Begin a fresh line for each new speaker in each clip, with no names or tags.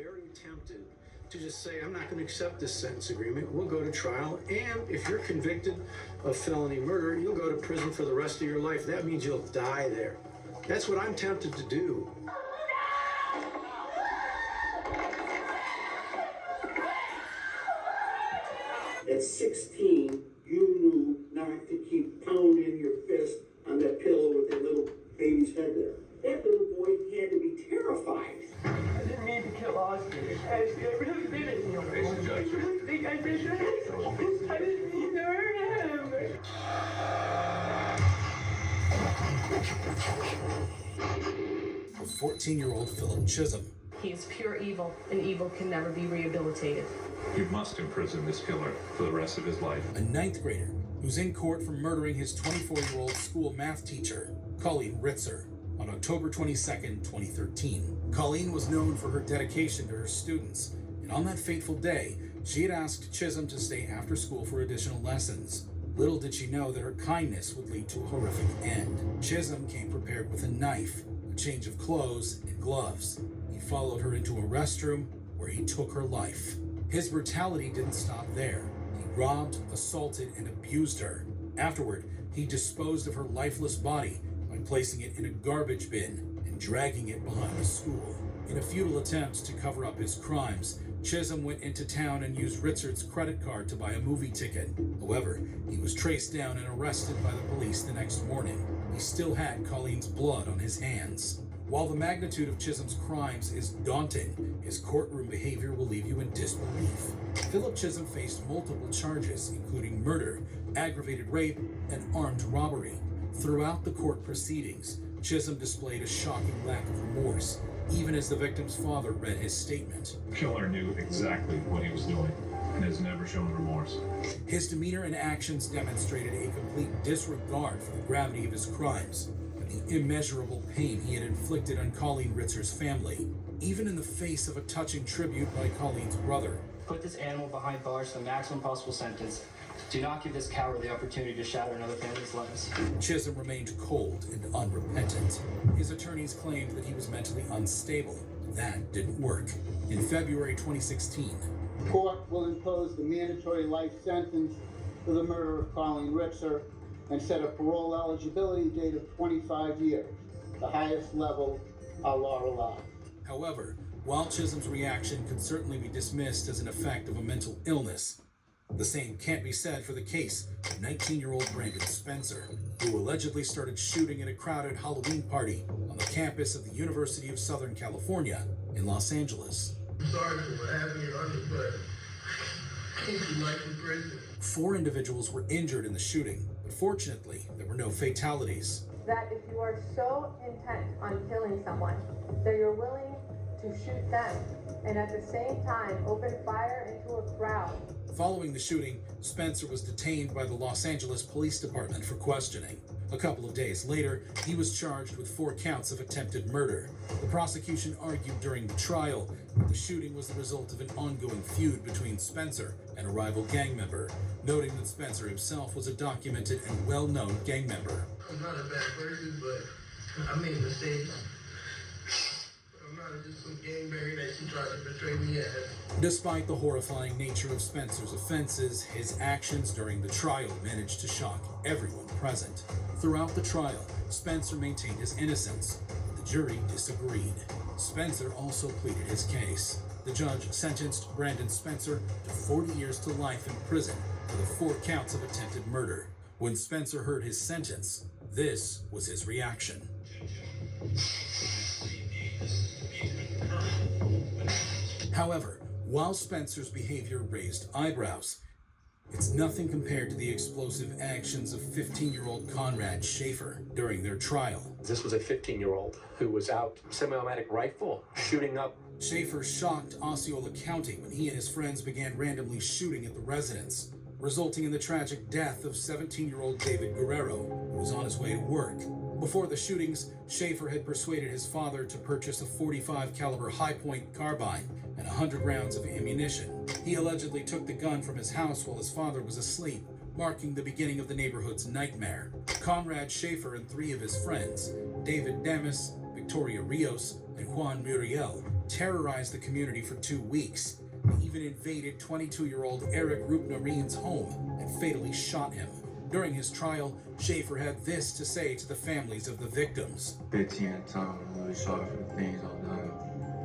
very tempted to just say, I'm not going to accept this sentence agreement. We'll go to trial. And if you're convicted of felony murder, you'll go to prison for the rest of your life. That means you'll die there. That's what I'm tempted to do.
At 16, you knew not to keep pounding your fist on that pillow with that little baby's head there. That little boy had to be terrified.
I didn't mean to kill Oscar. Actually, I really didn't. I really think I did that. I didn't mean to hurt him.
With 14-year-old Philip Chisholm.
He is pure evil, and evil can never be rehabilitated.
You must imprison this killer for the rest of his life.
A ninth grader who's in court for murdering his 24-year-old school math teacher, Colleen Ritzer, on October 22nd, 2013. Colleen was known for her dedication to her students, and on that fateful day, she had asked Chisholm to stay after school for additional lessons. Little did she know that her kindness would lead to a horrific end. Chisholm came prepared with a knife, a change of clothes, and gloves. He followed her into a restroom where he took her life. His brutality didn't stop there. He robbed, assaulted, and abused her. Afterward, he disposed of her lifeless body by placing it in a garbage bin and dragging it behind the school. In a futile attempt to cover up his crimes, Chisholm went into town and used Ritzer's credit card to buy a movie ticket. However, he was traced down and arrested by the police the next morning. He still had Colleen's blood on his hands. While the magnitude of Chisholm's crimes is daunting, his courtroom behavior will leave you in disbelief. Philip Chisholm faced multiple charges, including murder, aggravated rape, and armed robbery. Throughout the court proceedings, Chisholm displayed a shocking lack of remorse, even as the victim's father read his statement.
The killer knew exactly what he was doing and has never shown remorse.
His demeanor and actions demonstrated a complete disregard for the gravity of his crimes and the immeasurable pain he had inflicted on Colleen Ritzer's family, even in the face of a touching tribute by Colleen's brother.
Put this animal behind bars for the maximum possible sentence. Do not give this coward the opportunity to shatter another family's lives.
Chisholm remained cold and unrepentant. His attorneys claimed that he was mentally unstable. That didn't work. In February 2016,
the court will impose the mandatory life sentence for the murder of Colleen Ritzer and set a parole eligibility date of 25 years, the highest level our law allows.
However, while Chisholm's reaction could certainly be dismissed as an effect of a mental illness, the same can't be said for the case of 19-year-old Brandon Spencer, who allegedly started shooting at a crowded Halloween party on the campus of the University of Southern California in Los Angeles.
I'm sorry for what happened in London, but I think you like in prison.
4 individuals were injured in the shooting, but fortunately, there were no fatalities.
That if you are so intent on killing someone that you're willing to shoot them and at the same time open fire into a crowd.
Following the shooting, Spencer was detained by the Los Angeles Police Department for questioning. A couple of days later, he was charged with 4 counts of attempted murder. The prosecution argued during the trial that the shooting was the result of an ongoing feud between Spencer and a rival gang member, noting that Spencer himself was a documented and well-known gang member.
I'm not a bad person, but I made mistakes. I'm not just some gangbanger that she tried to portray me as.
Despite the horrifying nature of Spencer's offenses, his actions during the trial managed to shock everyone present. Throughout the trial, Spencer maintained his innocence, but the jury disagreed. Spencer also pleaded his case. The judge sentenced Brandon Spencer to 40 years to life in prison for the 4 counts of attempted murder. When Spencer heard his sentence, this was his reaction. However, while Spencer's behavior raised eyebrows, it's nothing compared to the explosive actions of 15-year-old Conrad Schaefer during their trial.
This was a 15-year-old who was out semi-automatic rifle shooting up.
Schaefer shocked Osceola County when he and his friends began randomly shooting at the residence, resulting in the tragic death of 17-year-old David Guerrero, who was on his way to work. Before the shootings, Schaefer had persuaded his father to purchase a .45 caliber high-point carbine and 100 rounds of ammunition. He allegedly took the gun from his house while his father was asleep, marking the beginning of the neighborhood's nightmare. Conrad Schaefer and 3 of his friends, David Damas, Victoria Rios, and Juan Muriel, terrorized the community for 2 weeks. He even invaded 22-year-old Eric Rupnarin's home and fatally shot him. During his trial, Schaefer had this to say to the families of the victims.
15 at a time, I'm really sorry for the things I've done.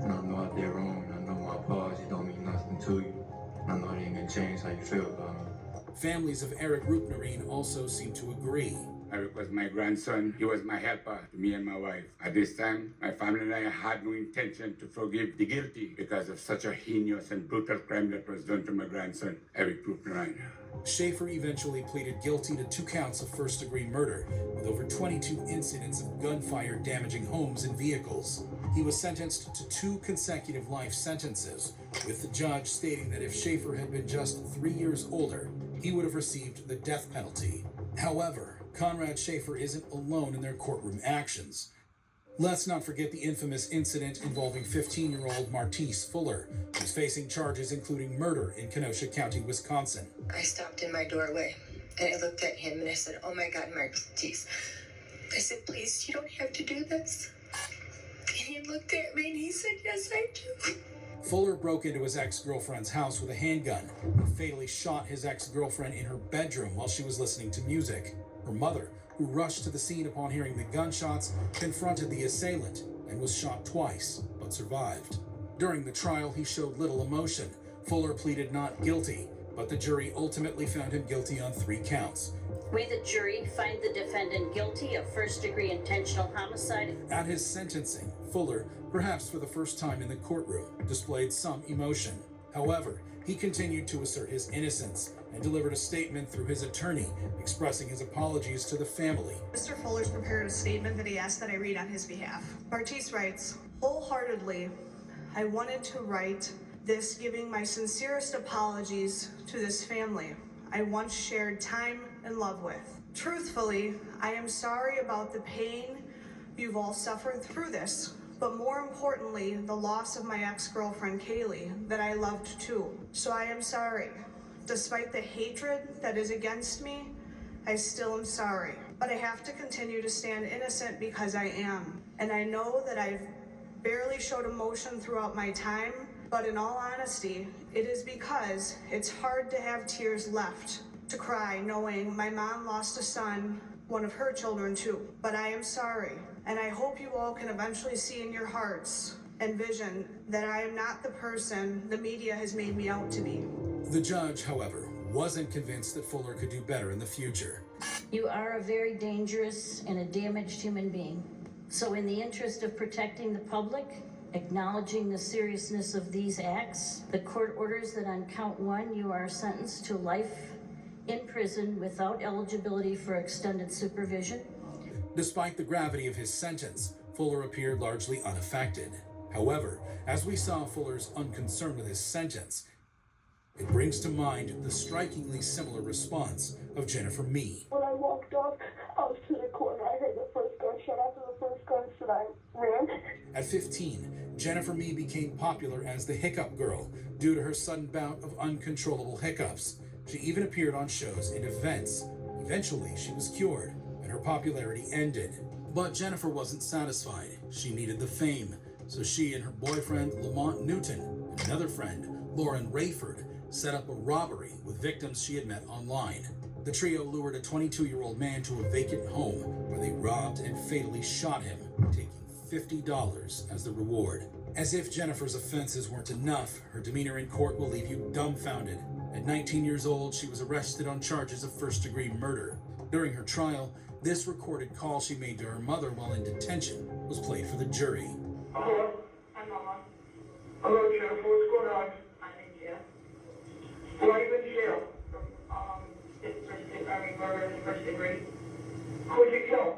And I know I did wrong, and I know my apology don't mean nothing to you. I know it ain't gonna change how you feel about me.
Families of Eric Rupnarin also seem to agree.
Eric was my grandson. He was my helper to me and my wife. At this time, my family and I had no intention to forgive the guilty because of such a heinous and brutal crime that was done to my grandson, Eric Rupnarin.
Schaefer eventually pleaded guilty to 2 counts of first-degree murder, with over 22 incidents of gunfire damaging homes and vehicles. He was sentenced to 2 consecutive life sentences, with the judge stating that if Schaefer had been just 3 years older, he would have received the death penalty. However, Conrad Schaefer isn't alone in their courtroom actions. Let's not forget the infamous incident involving 15-year-old Martise Fuller, who's facing charges including murder in Kenosha County, Wisconsin.
I stopped in my doorway and I looked at him and I said, "Oh my God, Martise." I said, "Please, you don't have to do this." And he looked at me and he said, "Yes, I do."
Fuller broke into his ex-girlfriend's house with a handgun and fatally shot his ex-girlfriend in her bedroom while she was listening to music. Her mother, who rushed to the scene upon hearing the gunshots, confronted the assailant and was shot twice, but survived. During the trial, he showed little emotion. Fuller pleaded not guilty, but the jury ultimately found him guilty on 3 counts.
We, the jury, find the defendant guilty of first-degree intentional homicide.
At his sentencing, Fuller, perhaps for the first time in the courtroom, displayed some emotion. However, he continued to assert his innocence and delivered a statement through his attorney expressing his apologies to the family.
Mr. Fuller's prepared a statement that he asked that I read on his behalf. Martise writes, "Wholeheartedly, I wanted to write this giving my sincerest apologies to this family I once shared time and love with. Truthfully, I am sorry about the pain you've all suffered through this, but more importantly, the loss of my ex-girlfriend Kaylee that I loved too. So I am sorry. Despite the hatred that is against me, I still am sorry. But I have to continue to stand innocent because I am. And I know that I've barely showed emotion throughout my time, but in all honesty, it is because it's hard to have tears left to cry knowing my mom lost a son, one of her children too. But I am sorry, and I hope you all can eventually see in your hearts and vision that I am not the person the media has made me out to be."
The judge, however, wasn't convinced that Fuller could do better in the future.
You are a very dangerous and a damaged human being. So in the interest of protecting the public, acknowledging the seriousness of these acts, the court orders that on count 1, you are sentenced to life in prison without eligibility for extended supervision.
Despite the gravity of his sentence, Fuller appeared largely unaffected. However, as we saw Fuller's unconcern with his sentence, it brings to mind the strikingly similar response of Jennifer Mee.
When I walked up out to the corner, I heard the first gunshot. After the first gunshot, I ran.
At 15, Jennifer Mee became popular as the Hiccup Girl due to her sudden bout of uncontrollable hiccups. She even appeared on shows and events. Eventually, she was cured, and her popularity ended. But Jennifer wasn't satisfied. She needed the fame, so she and her boyfriend, Lamont Newton, and another friend, Lauren Rayford, set up a robbery with victims she had met online. The trio lured a 22-year-old man to a vacant home where they robbed and fatally shot him, taking $50 as the reward. As if Jennifer's offenses weren't enough, her demeanor in court will leave you dumbfounded. At 19 years old, she was arrested on charges of first-degree murder. During her trial, this recorded call she made to her mother while in detention was played for the jury.
Hello? Hi, Mama. Hello, Jennifer. What's going on? I'm in jail. Why are you in jail? Murder, first degree. Who'd you kill?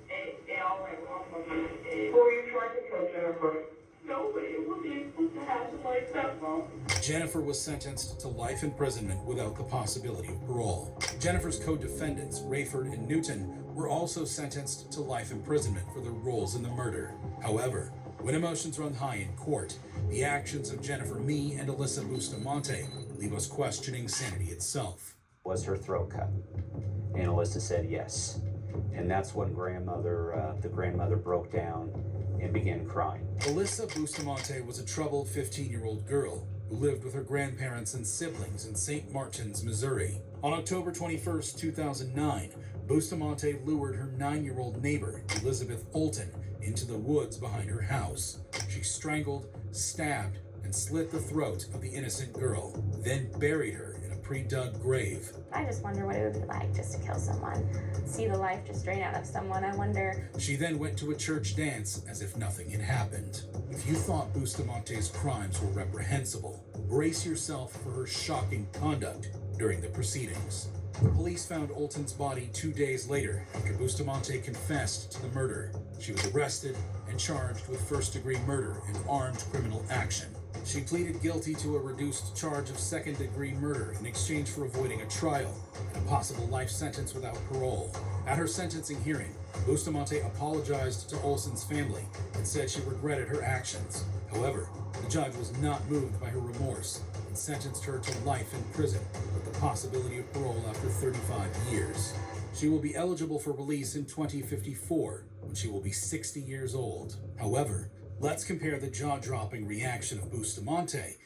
They all went wrong with me. Who are you trying to kill, Jennifer? Nobody would be able to have something like that, Mom.
Jennifer was sentenced to life imprisonment without the possibility of parole. Jennifer's co-defendants, Rayford and Newton, were also sentenced to life imprisonment for their roles in the murder. However, when emotions run high in court, the actions of Jennifer Mee and Alyssa Bustamante leave us questioning sanity itself.
Was her throat cut? And Alyssa said yes. And that's when the grandmother broke down and began crying.
Alyssa Bustamante was a troubled 15-year-old girl who lived with her grandparents and siblings in St. Martins, Missouri. On October 21st, 2009, Bustamante lured her 9-year-old neighbor, Elizabeth Olton, into the woods behind her house. She strangled, stabbed, and slit the throat of the innocent girl, then buried her in a pre-dug grave.
I just wonder what it would be like just to kill someone. See the life just drain out of someone. I wonder.
She then went to a church dance as if nothing had happened. If you thought Bustamante's crimes were reprehensible, brace yourself for her shocking conduct during the proceedings. The police found Olton's body 2 days later after Bustamante confessed to the murder. She was arrested and charged with first-degree murder and armed criminal action. She pleaded guilty to a reduced charge of second-degree murder in exchange for avoiding a trial and a possible life sentence without parole. At her sentencing hearing, Bustamante apologized to Olson's family and said she regretted her actions. However, the judge was not moved by her remorse and sentenced her to life in prison with the possibility of parole after 35 years. She will be eligible for release in 2054 when she will be 60 years old. However, let's compare the jaw-dropping reaction of Bustamante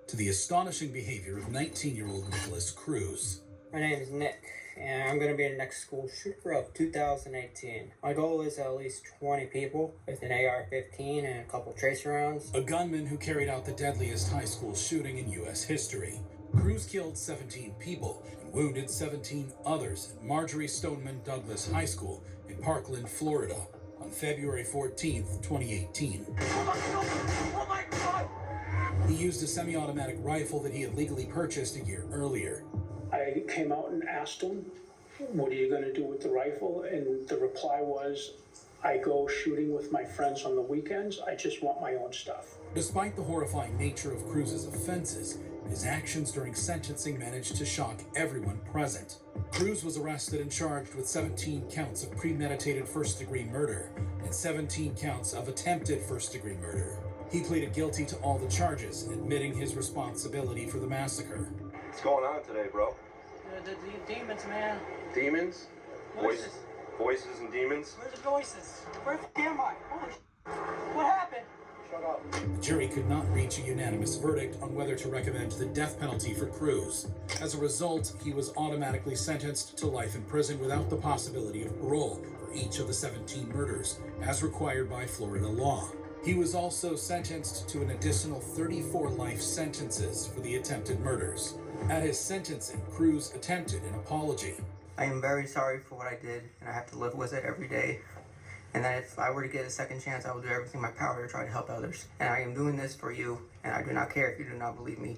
to the astonishing behavior of 19-year-old Nicholas Cruz.
My name is Nick, and I'm going to be the next school shooter of 2018. My goal is at least 20 people with an AR-15 and a couple tracer rounds.
A gunman who carried out the deadliest high school shooting in U.S. history. Cruz killed 17 people and wounded 17 others at Marjorie Stoneman Douglas High School in Parkland, Florida, on February 14th, 2018.
Oh my God!
He used a semi-automatic rifle that he had legally purchased a year earlier.
I came out and asked him, what are you going to do with the rifle? And the reply was, I go shooting with my friends on the weekends. I just want my own stuff.
Despite the horrifying nature of Cruz's offenses, his actions during sentencing managed to shock everyone present. Cruz was arrested and charged with 17 counts of premeditated first-degree murder and 17 counts of attempted first-degree murder. He pleaded guilty to all the charges, admitting his responsibility for the massacre.
What's going on today, bro?
The demons, man.
Demons?
Voices.
Voices and demons?
Where's the voices? Where the am I? Holy what happened?
Shut up.
The jury could not reach a unanimous verdict on whether to recommend the death penalty for Cruz. As a result, he was automatically sentenced to life in prison without the possibility of parole for each of the 17 murders, as required by Florida law. He was also sentenced to an additional 34 life sentences for the attempted murders. At his sentencing, Cruz attempted an apology.
I am very sorry for what I did, and I have to live with it every day. And that if I were to get a second chance, I will do everything in my power to try to help others. And I am doing this for you, and I do not care if you do not believe me.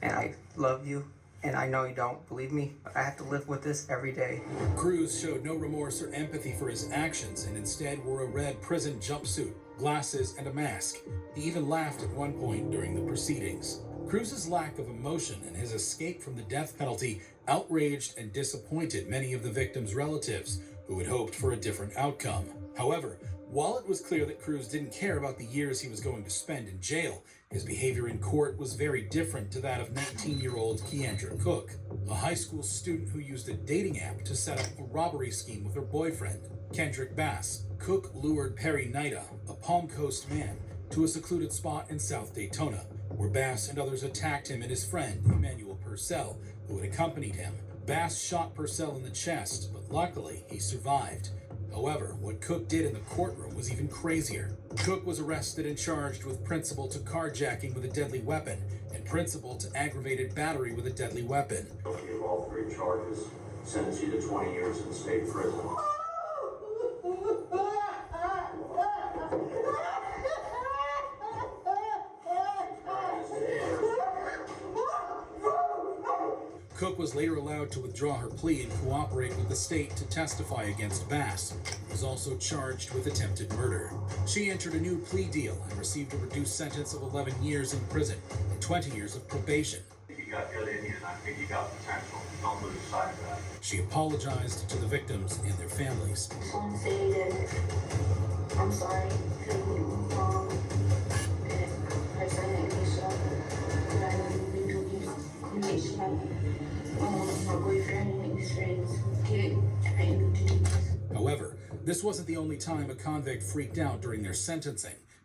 And I love you, and I know you don't believe me, but I have to live with this every day.
Cruz showed no remorse or empathy for his actions and instead wore a red prison jumpsuit, glasses, and a mask. He even laughed at one point during the proceedings. Cruz's lack of emotion and his escape from the death penalty outraged and disappointed many of the victims' relatives who had hoped for a different outcome. However, while it was clear that Cruz didn't care about the years he was going to spend in jail, his behavior in court was very different to that of 19-year-old Keandra Cook, a high school student who used a dating app to set up a robbery scheme with her boyfriend, Kendrick Bass. Cook lured Perry Nida, a Palm Coast man, to a secluded spot in South Daytona, where Bass and others attacked him and his friend, Emmanuel Purcell, who had accompanied him. Bass shot Purcell in the chest, but luckily he survived. However, what Cook did in the courtroom was even crazier. Cook was arrested and charged with principal to carjacking with a deadly weapon and principal to aggravated battery with a deadly weapon.
Guilty of all three charges, sentence you to 20 years in state prison.
Cook was later allowed to withdraw her plea and cooperate with the state to testify against Bass, who was also charged with attempted murder. She entered a new plea deal and received a reduced sentence of 11 years in prison and 20 years of probation.
You got good in you, and I think you got potential. Don't lose sight of that.
She apologized to the victims and their families.
I just want to say that I'm sorry for doing wrong, and I said that I didn't mean to abuse communication. My boyfriend and his friends get angry to do this.
However, This wasn't the only time a convict freaked out during their sentencing.